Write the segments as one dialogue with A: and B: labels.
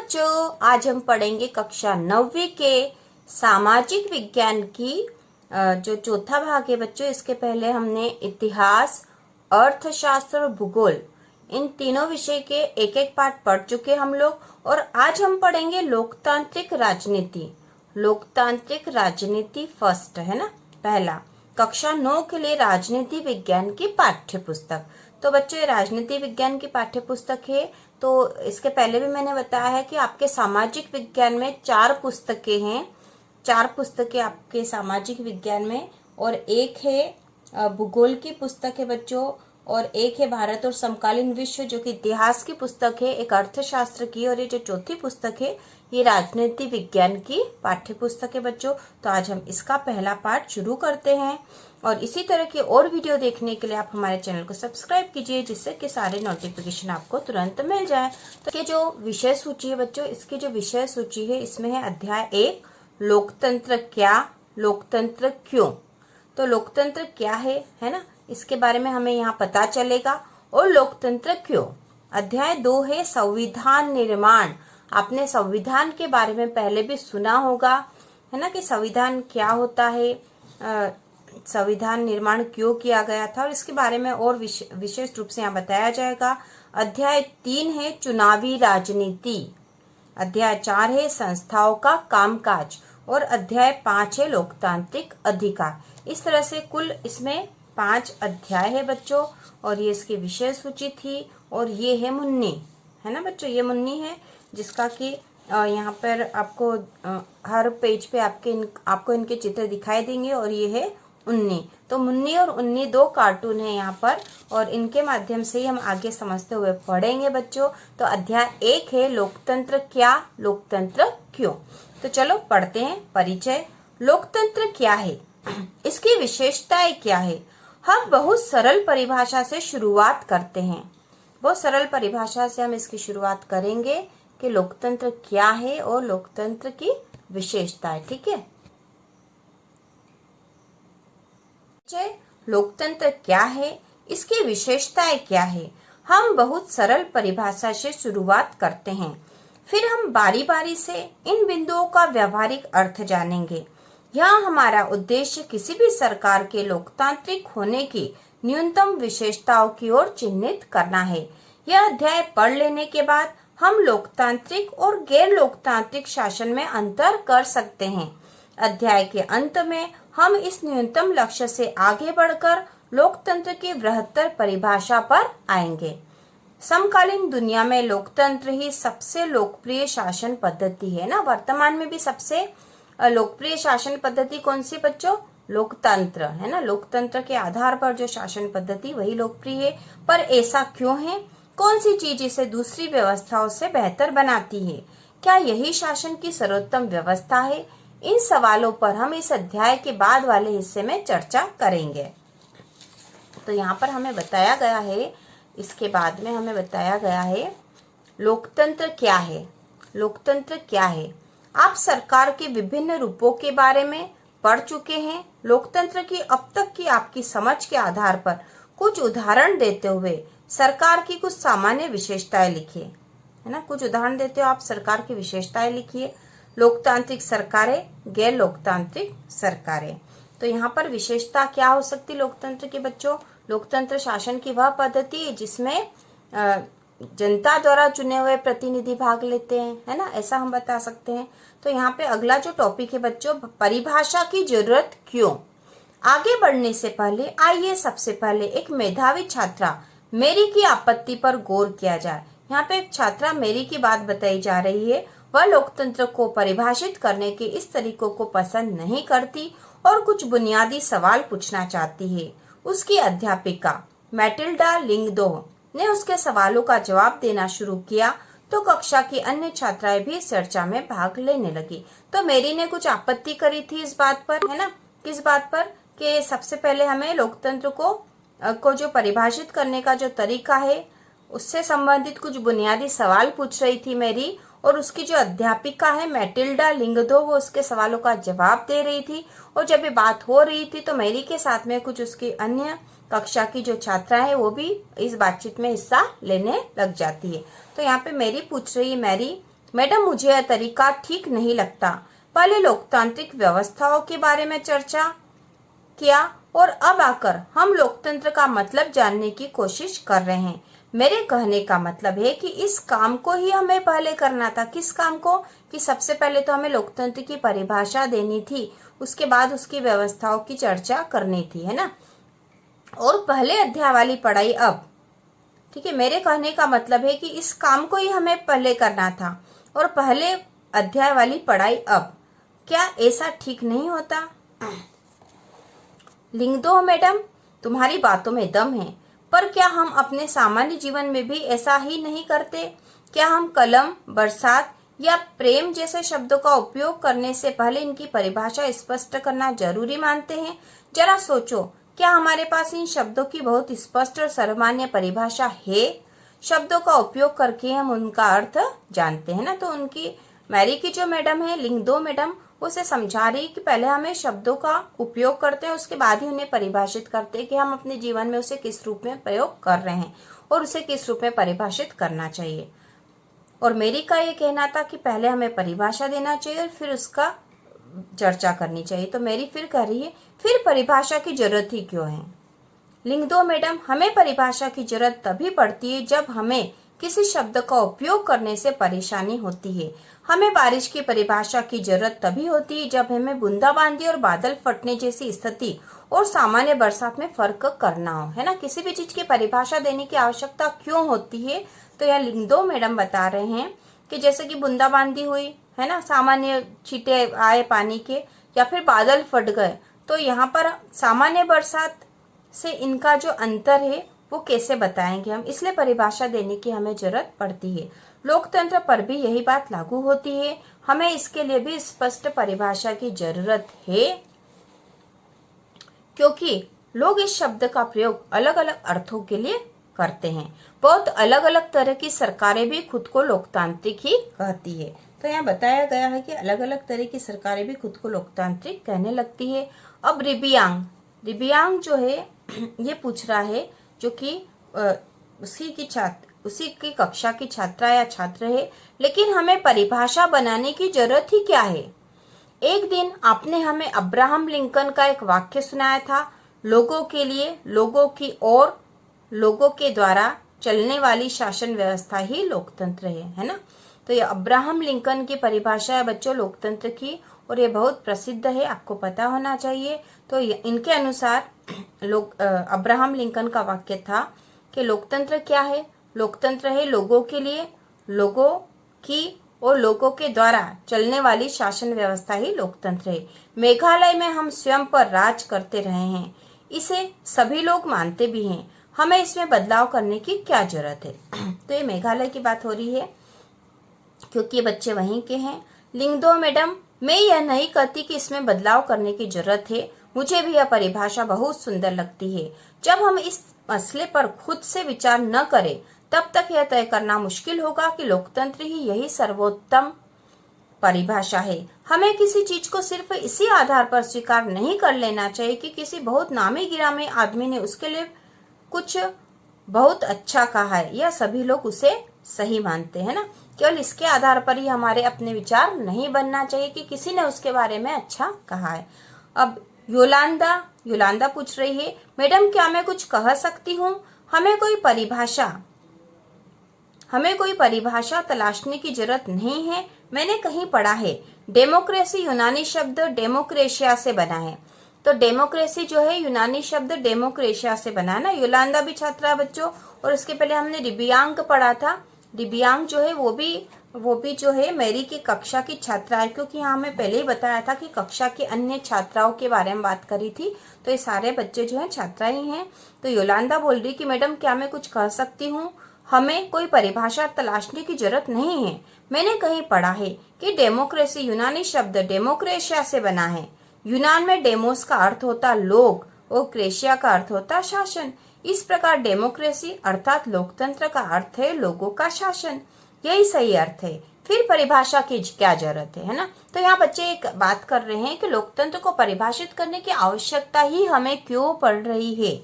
A: बच्चों, आज हम पढ़ेंगे कक्षा 9वीं के सामाजिक विज्ञान की जो चौथा भाग है बच्चों। इसके पहले हमने इतिहास, अर्थशास्त्र और भूगोल इन तीनों विषय के एक एक पाठ पढ़ चुके हम लोग। और आज हम पढ़ेंगे लोकतांत्रिक राजनीति। लोकतांत्रिक राजनीति फर्स्ट है ना, पहला कक्षा 9 के लिए राजनीति विज्ञान की पाठ्य पुस्तक। तो बच्चों, ये राजनीति विज्ञान की पाठ्य पुस्तक है। तो इसके पहले भी मैंने बताया है कि आपके सामाजिक विज्ञान में 4 पुस्तकें हैं। 4 पुस्तकें आपके सामाजिक विज्ञान में, और एक है भूगोल की पुस्तक है बच्चों, और एक है भारत और समकालीन विश्व जो कि इतिहास की पुस्तक है, एक अर्थशास्त्र की, और ये जो चौथी पुस्तक है ये राजनीति विज्ञान की पाठ्य पुस्तक है बच्चों। तो आज हम इसका पहला पाठ शुरू करते हैं। और इसी तरह की और वीडियो देखने के लिए आप हमारे चैनल को सब्सक्राइब कीजिए, जिससे कि सारे नोटिफिकेशन आपको तुरंत मिल जाए। तो इसके जो विषय सूची है बच्चों, इसकी जो विषय सूची है इसमें है अध्याय 1 लोकतंत्र क्या, लोकतंत्र क्यों। तो लोकतंत्र क्या है ना, इसके बारे में हमें यहाँ पता चलेगा। और लोकतंत्र क्यों। अध्याय 2 है संविधान निर्माण। आपने संविधान के बारे में पहले भी सुना होगा है ना, कि संविधान क्या होता है, संविधान निर्माण क्यों किया गया था, और इसके बारे में और विशेष रूप से यहाँ बताया जाएगा। अध्याय 3 है चुनावी राजनीति। अध्याय 4 है संस्थाओं का कामकाज, और अध्याय 5 है लोकतांत्रिक अधिकार। इस तरह से कुल इसमें 5 अध्याय है बच्चों, और ये इसकी विषय सूची थी। और ये है मुन्नी, है ना बच्चों, ये मुन्नी है जिसका कि यहाँ पर आपको हर पेज पे आपको इनके चित्र दिखाई देंगे। और ये है उन्नी। तो मुन्नी और उन्नी 2 कार्टून है यहाँ पर, और इनके माध्यम से ही हम आगे समझते हुए पढ़ेंगे बच्चों। तो अध्याय 1 है लोकतंत्र क्या, लोकतंत्र क्यों। तो चलो पढ़ते हैं। परिचय। लोकतंत्र क्या है, इसकी विशेषताएं क्या है। हम बहुत सरल परिभाषा से शुरुआत करते हैं। बहुत सरल परिभाषा से हम इसकी शुरुआत करेंगे कि लोकतंत्र क्या है और लोकतंत्र की विशेषताएं। ठीक है, लोकतंत्र क्या है, इसकी विशेषताएं क्या है। हम बहुत सरल परिभाषा से शुरुआत करते हैं, फिर हम बारी बारी से इन बिंदुओं का व्यावहारिक अर्थ जानेंगे। यहाँ हमारा उद्देश्य किसी भी सरकार के लोकतांत्रिक होने की न्यूनतम विशेषताओं की ओर चिन्हित करना है। यह अध्याय पढ़ लेने के बाद हम लोकतांत्रिक और गैर लोकतांत्रिक शासन में अंतर कर सकते हैं। अध्याय के अंत में हम इस न्यूनतम लक्ष्य से आगे बढ़कर लोकतंत्र की बृहत्तर परिभाषा पर आएंगे। समकालीन दुनिया में लोकतंत्र ही सबसे लोकप्रिय शासन पद्धति है ना। वर्तमान में भी सबसे लोकप्रिय शासन पद्धति कौन सी बच्चों, लोकतंत्र है ना। लोकतंत्र के आधार पर जो शासन पद्धति वही लोकप्रिय है। पर ऐसा क्यों है, कौन सी चीज इसे दूसरी व्यवस्थाओं से बेहतर बनाती है, क्या यही शासन की सर्वोत्तम व्यवस्था है। इन सवालों पर हम इस अध्याय के बाद वाले हिस्से में चर्चा करेंगे। तो यहाँ पर हमें बताया गया है, इसके बाद में हमें बताया गया है लोकतंत्र क्या है। लोकतंत्र क्या है, आप सरकार के विभिन्न रूपों के बारे में पढ़ चुके हैं। लोकतंत्र की अब तक की आपकी समझ के आधार पर कुछ उदाहरण देते हुए सरकार की कुछ सामान्य विशेषताएं लिखिए, है ना। कुछ उदाहरण देते हो आप, सरकार की विशेषताएं लिखिए। लोकतांत्रिक सरकारें, गैर लोकतांत्रिक सरकारें। तो यहाँ पर विशेषता क्या हो सकती है लोकतंत्र के बच्चों। लोकतंत्र शासन की वह पद्धति है जिसमें जनता द्वारा चुने हुए प्रतिनिधि भाग लेते हैं, है ना, ऐसा हम बता सकते हैं। तो यहाँ पे अगला जो टॉपिक है बच्चों, परिभाषा की जरूरत क्यों। आगे बढ़ने से पहले आइए सबसे पहले एक मेधावी छात्रा मेरी की आपत्ति पर गौर किया जाए। यहाँ पे एक छात्रा मेरी की बात बताई जा रही है। वह लोकतंत्र को परिभाषित करने के इस तरीकों को पसंद नहीं करती और कुछ बुनियादी सवाल पूछना चाहती है। उसकी अध्यापिका मैटिल्डा लिंगदो ने उसके सवालों का जवाब देना शुरू किया तो कक्षा की अन्य छात्राएं भी इस चर्चा में भाग लेने लगी। तो मेरी ने कुछ आपत्ति करी थी इस बात पर, है ना, किस बात पर, कि सबसे पहले हमें लोकतंत्र को जो परिभाषित करने का जो तरीका है उससे संबंधित कुछ बुनियादी सवाल पूछ रही थी मेरी, और उसकी जो अध्यापिका है मैटिल्डा लिंगदो वो उसके सवालों का जवाब दे रही थी। और जब ये बात हो रही थी तो मेरी के साथ में कुछ उसकी अन्य कक्षा की जो छात्रा है वो भी इस बातचीत में हिस्सा लेने लग जाती है। तो यहाँ पे मेरी पूछ रही है, मैरी मैडम मुझे यह तरीका ठीक नहीं लगता। पहले लोकतांत्रिक व्यवस्थाओं के बारे में चर्चा किया और अब आकर हम लोकतंत्र का मतलब जानने की कोशिश कर रहे हैं। मेरे कहने का मतलब है कि इस काम को ही हमें पहले करना था। किस काम को? कि सबसे पहले तो हमें लोकतंत्र की परिभाषा देनी थी, उसके बाद उसकी व्यवस्थाओं की चर्चा करनी थी, है ना। और पहले अध्याय वाली पढ़ाई अब, ठीक है। मेरे कहने का मतलब है कि इस काम को ही हमें पहले करना था और पहले अध्याय वाली पढ़ाई अब। क्या ऐसा ठीक नहीं होता? लिंग दो मैडम, तुम्हारी बातों में दम है, पर क्या हम अपने सामान्य जीवन में भी ऐसा ही नहीं करते? क्या हम कलम, बरसात या प्रेम जैसे शब्दों का उपयोग करने से पहले इनकी परिभाषा स्पष्ट करना जरूरी मानते हैं? जरा सोचो, क्या हमारे पास इन शब्दों की बहुत स्पष्ट और सर्वमान्य परिभाषा है? शब्दों का उपयोग करके हम उनका अर्थ जानते हैं ना। तो उनकी मैरी की जो मैडम है, लिंग दो मैडम, उसे समझा रही कि पहले हमें शब्दों का उपयोग करते हैं, उसके बाद ही उन्हें परिभाषित करते हैं कि हम अपने जीवन में उसे किस रूप में प्रयोग कर रहे हैं और उसे किस रूप में परिभाषित करना चाहिए। और मेरी का ये कहना था कि पहले हमें परिभाषा देना चाहिए और फिर उसका चर्चा करनी चाहिए। तो मेरी फिर कह रही है, फिर परिभाषा की जरूरत ही क्यों है? लिंग दो मैडम, हमें परिभाषा की जरूरत तभी पड़ती है जब हमें किसी शब्द का उपयोग करने से परेशानी होती है। हमें बारिश की परिभाषा की जरूरत तभी होती है जब हमें बूंदाबांदी और बादल फटने जैसी स्थिति और सामान्य बरसात में फर्क करना हो, है ना। किसी भी चीज की परिभाषा देने की आवश्यकता क्यों होती है? तो यह लिंग दो मैडम बता रहे हैं कि जैसे कि बूंदाबांदी हुई, है ना, सामान्य छींटे आए पानी के, या फिर बादल फट गए, तो यहाँ पर सामान्य बरसात से इनका जो अंतर है वो कैसे बताएंगे हम, इसलिए परिभाषा देने की हमें जरूरत पड़ती है। लोकतंत्र पर भी यही बात लागू होती है, हमें इसके लिए भी स्पष्ट परिभाषा की जरूरत है, क्योंकि लोग इस शब्द का प्रयोग अलग अलग अर्थों के लिए करते हैं। बहुत अलग अलग तरह की सरकारें भी खुद को लोकतांत्रिक ही कहती है। तो यहाँ बताया गया है कि अलग अलग तरह की सरकारें भी खुद को लोकतांत्रिक कहने लगती है। अब रिबियांग जो है ये पूछ रहा है, जो कि उसी की कक्षा की छात्रा या छात्र है, लेकिन हमें परिभाषा बनाने की जरूरत ही क्या है? एक दिन आपने हमें अब्राहम लिंकन का एक वाक्य सुनाया था, लोगों के लिए, लोगों की और लोगों के द्वारा चलने वाली शासन व्यवस्था ही लोकतंत्र है ना। तो ये अब्राहम लिंकन की परिभाषा है बच्चों लोकतंत्र की, और ये बहुत प्रसिद्ध है, आपको पता होना चाहिए। तो इनके अनुसार अब्राहम लिंकन का वाक्य था कि लोकतंत्र क्या है? लोकतंत्र है लोगों के लिए, लोगों की और लोगों के द्वारा चलने वाली शासन व्यवस्था ही लोकतंत्र है। मेघालय में हम स्वयं पर राज करते रहे हैं, इसे सभी लोग मानते भी हैं, हमें इसमें बदलाव करने की क्या जरूरत है? तो ये मेघालय की बात हो रही है क्योंकि ये बच्चे वहीं के हैं। लिंग दो मैडम, मैं यह नहीं कहती कि इसमें बदलाव करने की जरूरत है, मुझे भी यह परिभाषा बहुत सुंदर लगती है। जब हम इस मसले पर खुद से विचार न करें तब तक यह तय करना मुश्किल होगा कि लोकतंत्र ही यही सर्वोत्तम परिभाषा है। हमें किसी चीज को सिर्फ इसी आधार पर स्वीकार नहीं कर लेना चाहिए कि किसी बहुत नामी गिरामी आदमी ने उसके लिए कुछ बहुत अच्छा कहा है या सभी लोग उसे सही मानते हैं ना। केवल इसके आधार पर ही हमारे अपने विचार नहीं बनना चाहिए कि किसी ने उसके बारे में अच्छा कहा है। अब योलांदा पूछ रही है, मैडम क्या मैं कुछ कह सकती हूँ? हमें कोई परिभाषा तलाशने की जरूरत नहीं है। मैंने कहीं पढ़ा है डेमोक्रेसी यूनानी शब्द डेमोक्रेशिया से बना है। तो डेमोक्रेसी जो है यूनानी शब्द डेमोक्रेशिया से बना है ना। योलांदा भी छात्रा है बच्चों, और इसके पहले हमने रिबियांग पढ़ा था। रिबियांग जो है वो भी जो है मेरी की कक्षा की छात्रा है, क्योंकि यहाँ मैं पहले ही बताया था कि कक्षा की अन्य छात्राओं के बारे में बात करी थी। तो ये सारे बच्चे जो है छात्रा ही हैं। तो योलांदा बोल रही कि मैडम क्या मैं कुछ कह सकती हूँ? हमें कोई परिभाषा तलाशने की जरूरत नहीं है। मैंने कहीं पढ़ा है कि डेमोक्रेसी यूनानी शब्द डेमोक्रेशिया से बना है। यूनान में डेमोस का अर्थ होता लोग और क्रेशिया का अर्थ होता शासन। इस प्रकार डेमोक्रेसी अर्थात लोकतंत्र का अर्थ है लोगों का शासन, यही सही अर्थ है। फिर परिभाषा की क्या जरूरत है ना। तो यहाँ बच्चे एक बात कर रहे हैं कि लोकतंत्र को परिभाषित करने की आवश्यकता ही हमें क्यों पड़ रही है।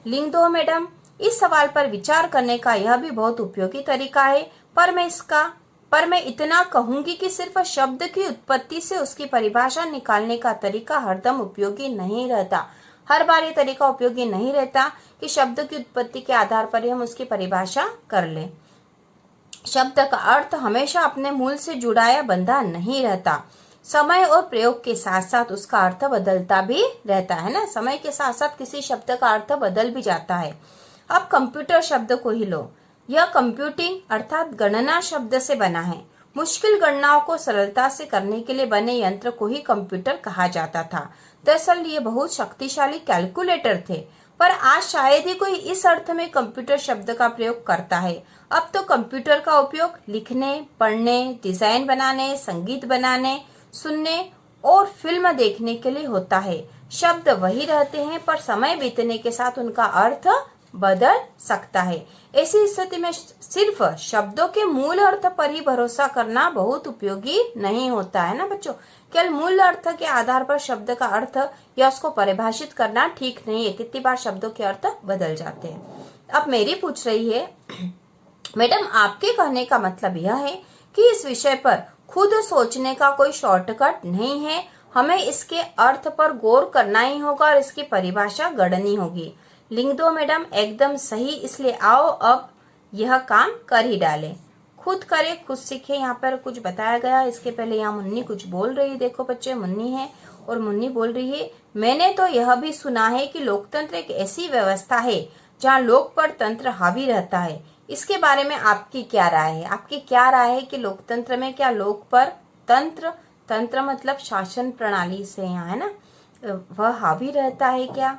A: लिंग दो मैडम, इस सवाल पर विचार करने का यह भी बहुत उपयोगी तरीका है, पर मैं इसका पर मैं इतना कहूंगी कि सिर्फ शब्द की उत्पत्ति से उसकी परिभाषा निकालने का तरीका हरदम उपयोगी नहीं रहता। हर बार ये तरीका उपयोगी नहीं रहता कि शब्द की उत्पत्ति के आधार पर ही हम उसकी परिभाषा कर लें। शब्द का अर्थ हमेशा अपने मूल से जुड़ा या बंधा नहीं रहता। समय और प्रयोग के साथ साथ उसका अर्थ बदलता भी रहता है ना। समय के साथ साथ किसी शब्द का अर्थ बदल भी जाता है। अब कंप्यूटर शब्द को ही लो। यह कंप्यूटिंग अर्थात गणना शब्द से बना है। मुश्किल गणनाओं को सरलता से करने के लिए बने यंत्र को ही कंप्यूटर कहा जाता था। दरअसल ये बहुत शक्तिशाली कैलकुलेटर थे, पर आज शायद ही कोई इस अर्थ में कंप्यूटर शब्द का प्रयोग करता है। अब तो कंप्यूटर का उपयोग लिखने, पढ़ने, डिजाइन बनाने, संगीत बनाने, सुनने और फिल्म देखने के लिए होता है। शब्द वही रहते हैं, पर समय बीतने के साथ उनका अर्थ बदल सकता है। ऐसी स्थिति में सिर्फ शब्दों के मूल अर्थ पर ही भरोसा करना बहुत उपयोगी नहीं होता है ना बच्चों। केवल मूल अर्थ के आधार पर शब्द का अर्थ या उसको परिभाषित करना ठीक नहीं है। कितनी बार शब्दों के अर्थ बदल जाते हैं। अब मेरी पूछ रही है, मैडम आपके कहने का मतलब यह है कि इस विषय पर खुद सोचने का कोई शॉर्टकट नहीं है, हमें इसके अर्थ पर गौर करना ही होगा और इसकी परिभाषा गढ़नी होगी। लिंक दो मैडम, एकदम सही। इसलिए आओ अब यह काम कर ही डालें। खुद करे खुद सीखे, यहाँ पर कुछ बताया गया। इसके पहले यहाँ मुन्नी कुछ बोल रही है। देखो बच्चे, मुन्नी है और मुन्नी बोल रही है, मैंने तो यह भी सुना है कि लोकतंत्र एक ऐसी व्यवस्था है जहाँ लोक पर तंत्र हावी रहता है। इसके बारे में आपकी क्या राय है? आपकी क्या राय है कि लोकतंत्र में क्या लोक पर तंत्र, तंत्र मतलब शासन प्रणाली से यहाँ है ना, वह हावी रहता है क्या?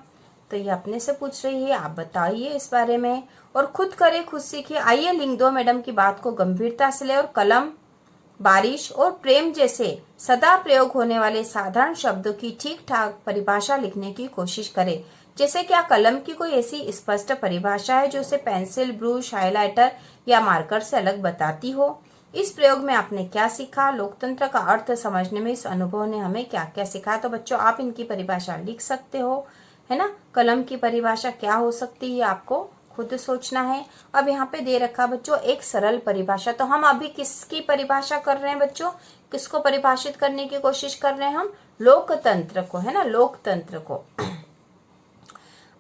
A: तो ये अपने से पूछ रही है, आप बताइए इस बारे में। और खुद करे खुद सीखिए। आइए लिंक दो मैडम की बात को गंभीरता से ले और कलम, बारिश और प्रेम जैसे सदा प्रयोग होने वाले साधारण शब्दों की ठीक ठाक परिभाषा लिखने की कोशिश करें। जैसे क्या कलम की कोई ऐसी स्पष्ट परिभाषा है जो उसे पेंसिल, ब्रश, हाइलाइटर या मार्कर से अलग बताती हो? इस प्रयोग में आपने क्या सीखा? लोकतंत्र का अर्थ समझने में इस अनुभव ने हमें क्या क्या सिखाया? तो बच्चों आप इनकी परिभाषा लिख सकते हो, है ना। कलम की परिभाषा क्या हो सकती है आपको खुद सोचना है। अब यहाँ पे दे रखा बच्चों एक सरल परिभाषा। तो हम अभी किसकी परिभाषा कर रहे हैं बच्चों? किसको परिभाषित करने की कोशिश कर रहे हैं हम? लोकतंत्र को, है ना, लोकतंत्र को।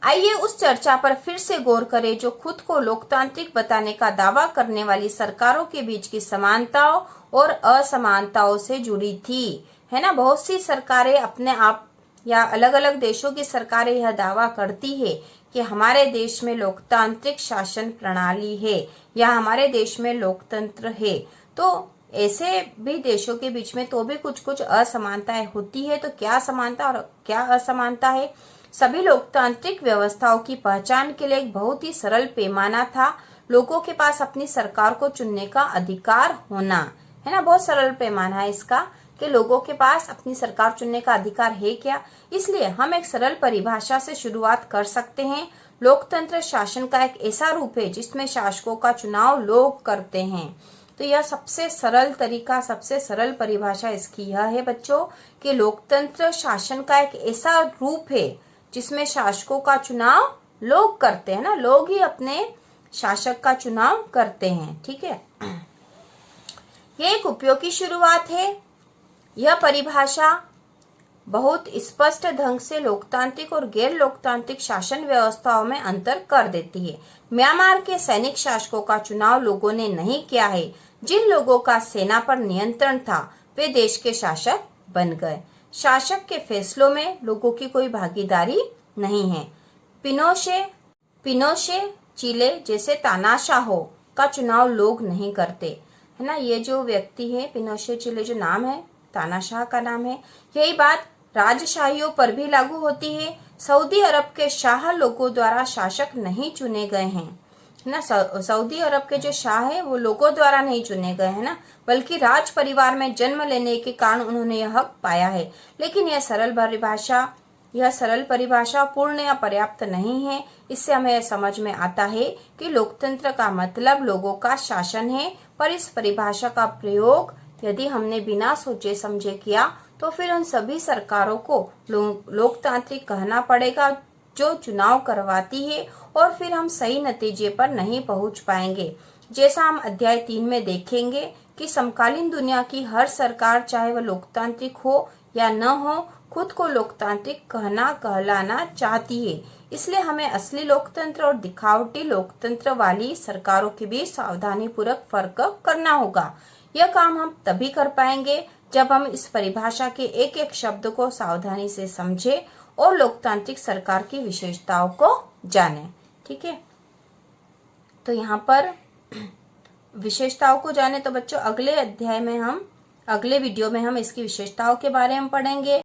A: आइए उस चर्चा पर फिर से गौर करें जो खुद को लोकतांत्रिक बताने का दावा करने वाली सरकारों के बीच की समानताओं और असमानताओं से जुड़ी थी, है ना। बहुत सी सरकारें अपने आप या अलग अलग देशों की सरकारें यह दावा करती है कि हमारे देश में लोकतांत्रिक शासन प्रणाली है या हमारे देश में लोकतंत्र है। तो ऐसे भी देशों के बीच में तो भी कुछ कुछ असमानताएं होती है। तो क्या समानता और क्या असमानता है? सभी लोकतांत्रिक व्यवस्थाओं की पहचान के लिए एक बहुत ही सरल पैमाना था, लोगों के पास अपनी सरकार को चुनने का अधिकार होना, है ना। बहुत सरल पैमाना है इसका कि लोगों के पास अपनी सरकार चुनने का अधिकार है क्या। इसलिए हम एक सरल परिभाषा से शुरुआत कर सकते हैं। लोकतंत्र शासन का एक ऐसा रूप है जिसमें शासकों का चुनाव लोग करते हैं। तो यह सबसे सरल तरीका, सबसे सरल परिभाषा इसकी यह है बच्चों कि लोकतंत्र शासन का एक ऐसा रूप है जिसमें शासकों का चुनाव लोग करते हैं ना, लोग ही अपने शासक का चुनाव करते हैं। ठीक है, यह एक उपयोगी शुरुआत है। यह परिभाषा बहुत स्पष्ट ढंग से लोकतांत्रिक और गैर लोकतांत्रिक शासन व्यवस्थाओं में अंतर कर देती है। म्यांमार के सैनिक शासकों का चुनाव लोगों ने नहीं किया है। जिन लोगों का सेना पर नियंत्रण था वे देश के शासक बन गए। शासक के फैसलों में लोगों की कोई भागीदारी नहीं है। पिनोशे चिले जैसे तानाशाहो का चुनाव लोग नहीं करते, है ना। ये जो व्यक्ति है पिनोशे चिले, जो नाम है तानाशाह का नाम है, यही बात राजशाहियों पर भी लागू होती है। सऊदी अरब के शाह लोगों द्वारा शासक नहीं चुने गए हैं, ना। सऊदी अरब के जो शाह है वो लोगों द्वारा नहीं चुने गए हैं ना, बल्कि राज परिवार में जन्म लेने के कारण उन्होंने यह हक पाया है। लेकिन यह सरल परिभाषा पूर्ण या पर्याप्त नहीं है। इससे हमें समझ में आता है कि लोकतंत्र का मतलब लोगों का शासन है, पर इस परिभाषा का प्रयोग यदि हमने बिना सोचे समझे किया तो फिर उन सभी सरकारों को लोकतांत्रिक कहना पड़ेगा जो चुनाव करवाती है, और फिर हम सही नतीजे पर नहीं पहुंच पाएंगे। जैसा हम अध्याय 3 में देखेंगे कि समकालीन दुनिया की हर सरकार, चाहे वह लोकतांत्रिक हो या न हो, खुद को लोकतांत्रिक कहलाना चाहती है। इसलिए हमें असली लोकतंत्र और दिखावटी लोकतंत्र वाली सरकारों के बीच सावधानी पूर्वक फर्क करना होगा। यह काम हम तभी कर पाएंगे जब हम इस परिभाषा के एक एक शब्द को सावधानी से समझें और लोकतांत्रिक सरकार की विशेषताओं को जानें। ठीक है, तो यहाँ पर विशेषताओं को जाने तो बच्चों अगले वीडियो में हम इसकी विशेषताओं के बारे में पढ़ेंगे।